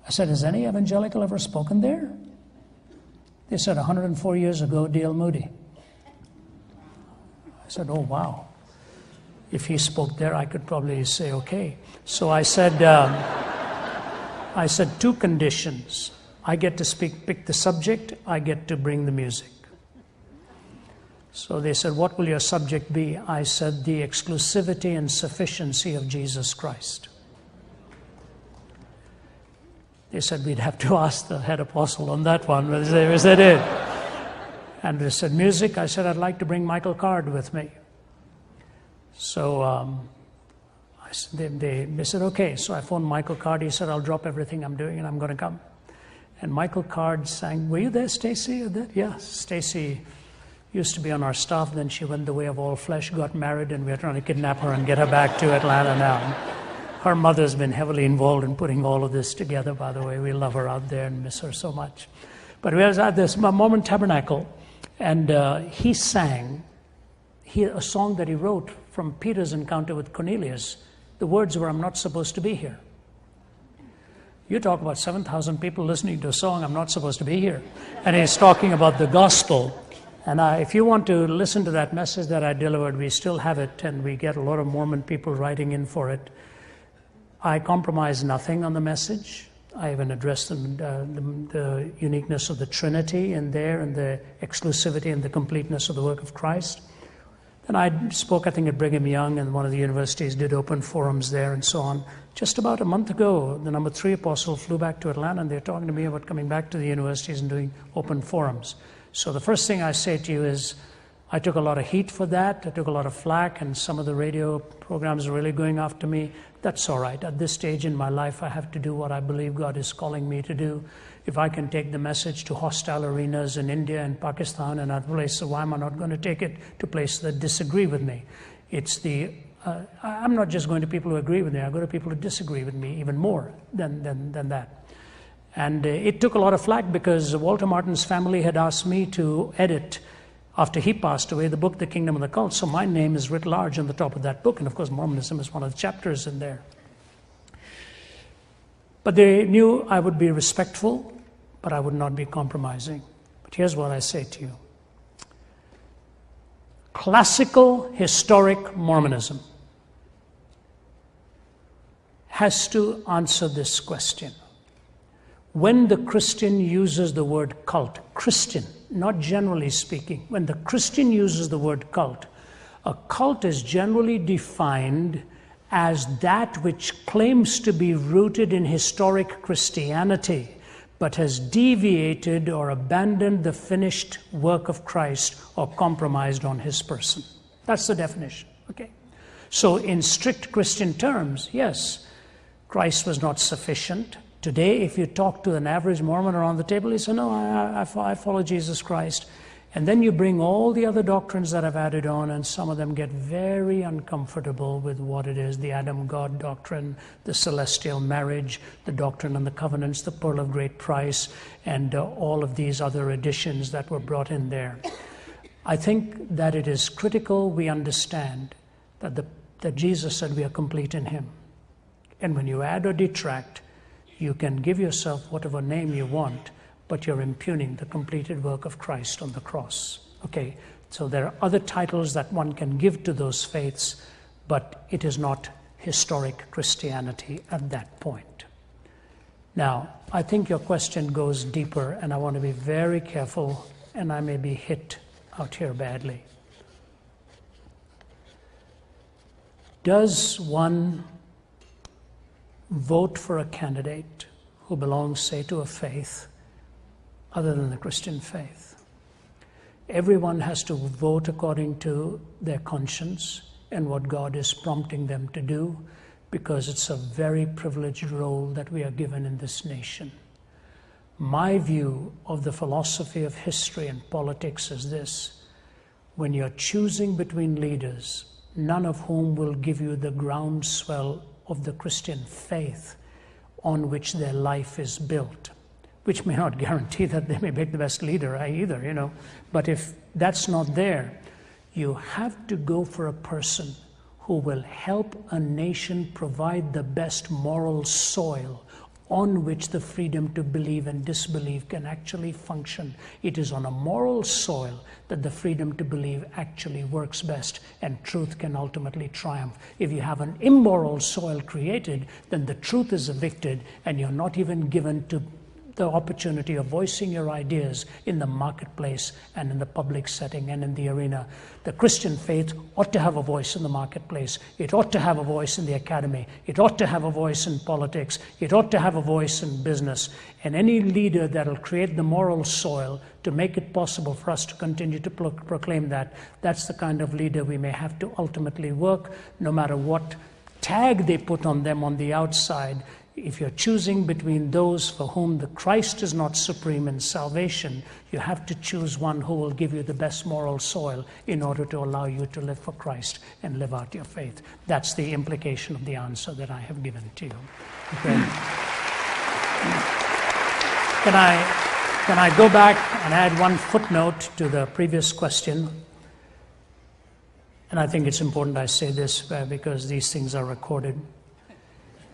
I said, has any evangelical ever spoken there? They said, 104 years ago, D.L. Moody. I said, oh, wow. If he spoke there, I could probably say, okay. So I said, two conditions. I get to pick the subject, I get to bring the music. So they said, what will your subject be? I said, the exclusivity and sufficiency of Jesus Christ. They said, we'd have to ask the head apostle on that one. But they said it. And they said, music? I said, I'd like to bring Michael Card with me. So they said, okay. So I phoned Michael Card. He said, I'll drop everything I'm doing and I'm going to come. And Michael Card sang, were you there, Stacy? Yeah, Stacy used to be on our staff. Then she went the way of all flesh, got married, and we're trying to kidnap her and get her back to Atlanta now. Her mother's been heavily involved in putting all of this together, by the way. We love her out there and miss her so much. But we was at this Mormon Tabernacle, and he sang a song that he wrote from Peter's encounter with Cornelius. The words were, I'm not supposed to be here. You talk about 7,000 people listening to a song, I'm not supposed to be here. And he's talking about the gospel. And if you want to listen to that message that I delivered, we still have it, and we get a lot of Mormon people writing in for it. I compromise nothing on the message. I even addressed the uniqueness of the Trinity in there, and the exclusivity and the completeness of the work of Christ. Then I spoke, I think, at Brigham Young, and one of the universities did open forums there and so on. Just about a month ago, the number 3 apostle flew back to Atlanta, and they're talking to me about coming back to the universities and doing open forums. So the first thing I say to you is, I took a lot of heat for that. I took a lot of flack, and some of the radio programs are really going after me. That's all right. At this stage in my life, I have to do what I believe God is calling me to do. If I can take the message to hostile arenas in India and Pakistan and other places, why am I not going to take it to places that disagree with me? I'm not just going to people who agree with me. I go to people who disagree with me even more than that. And it took a lot of flack because Walter Martin's family had asked me to edit, after he passed away, the book, The Kingdom of the Cult. So my name is writ large on the top of that book. And of course, Mormonism is one of the chapters in there. But they knew I would be respectful, but I would not be compromising. But here's what I say to you. Classical, historic Mormonism has to answer this question. When the Christian uses the word cult, Christian, not generally speaking, when the Christian uses the word cult, a cult is generally defined as that which claims to be rooted in historic Christianity, but has deviated or abandoned the finished work of Christ or compromised on his person. That's the definition, okay? So in strict Christian terms, yes, Christ was not sufficient. Today, if you talk to an average Mormon around the table, he says, no, I follow Jesus Christ. And then you bring all the other doctrines that I've added on, and some of them get very uncomfortable with what it is, the Adam-God doctrine, the celestial marriage, the doctrine and the covenants, the pearl of great price, and all of these other additions that were brought in there. I think that it is critical we understand that Jesus said we are complete in him. And when you add or detract, you can give yourself whatever name you want, but you're impugning the completed work of Christ on the cross. Okay, so there are other titles that one can give to those faiths, but it is not historic Christianity at that point. Now, I think your question goes deeper, and I want to be very careful, and I may be hit out here badly. Does one vote for a candidate who belongs, say, to a faith other than the Christian faith? Everyone has to vote according to their conscience and what God is prompting them to do, because it's a very privileged role that we are given in this nation. My view of the philosophy of history and politics is this: when you're choosing between leaders, none of whom will give you the groundswell of the Christian faith on which their life is built, which may not guarantee that they may make the best leader either, But if that's not there, you have to go for a person who will help a nation provide the best moral soil on which the freedom to believe and disbelieve can actually function. It is on a moral soil that the freedom to believe actually works best and truth can ultimately triumph. If you have an immoral soil created, then the truth is evicted and you're not even given to the opportunity of voicing your ideas in the marketplace and in the public setting and in the arena. The Christian faith ought to have a voice in the marketplace. It ought to have a voice in the academy. It ought to have a voice in politics. It ought to have a voice in business. And any leader that will create the moral soil to make it possible for us to continue to proclaim that, that's the kind of leader we may have to ultimately work, no matter what tag they put on them on the outside. If you're choosing between those for whom the Christ is not supreme in salvation, you have to choose one who will give you the best moral soil in order to allow you to live for Christ and live out your faith. That's the implication of the answer that I have given to you. Okay. Can I go back and add one footnote to the previous question? And I think it's important I say this because these things are recorded.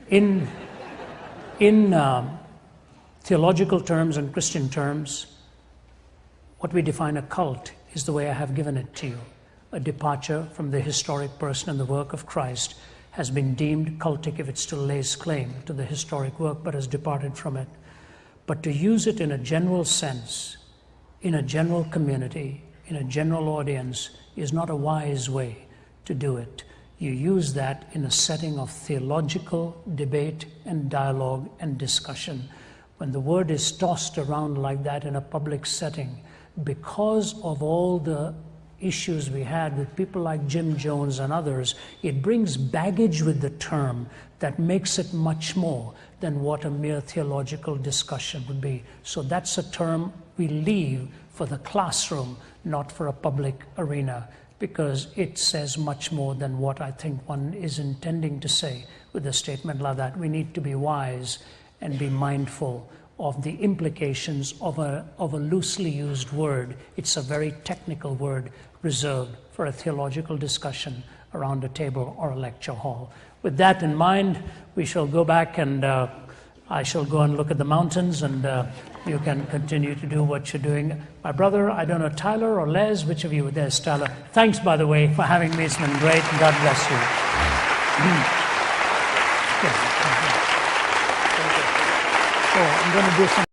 In theological terms and Christian terms, what we define a cult is the way I have given it to you. A departure from the historic person and the work of Christ has been deemed cultic if it still lays claim to the historic work but has departed from it. But to use it in a general sense, in a general community, in a general audience, is not a wise way to do it. You use that in a setting of theological debate and dialogue and discussion. When the word is tossed around like that in a public setting, because of all the issues we had with people like Jim Jones and others, it brings baggage with the term that makes it much more than what a mere theological discussion would be. So that's a term we leave for the classroom, not for a public arena, because it says much more than what I think one is intending to say with a statement like that. We need to be wise and be mindful of the implications of a loosely used word. It's a very technical word reserved for a theological discussion around a table or a lecture hall. With that in mind, we shall go back and I shall go and look at the mountains, and you can continue to do what you're doing. My brother, I don't know, Tyler or Les, which of you? There's Tyler. Thanks, by the way, for having me. It's been great. God bless you. I'm going to do some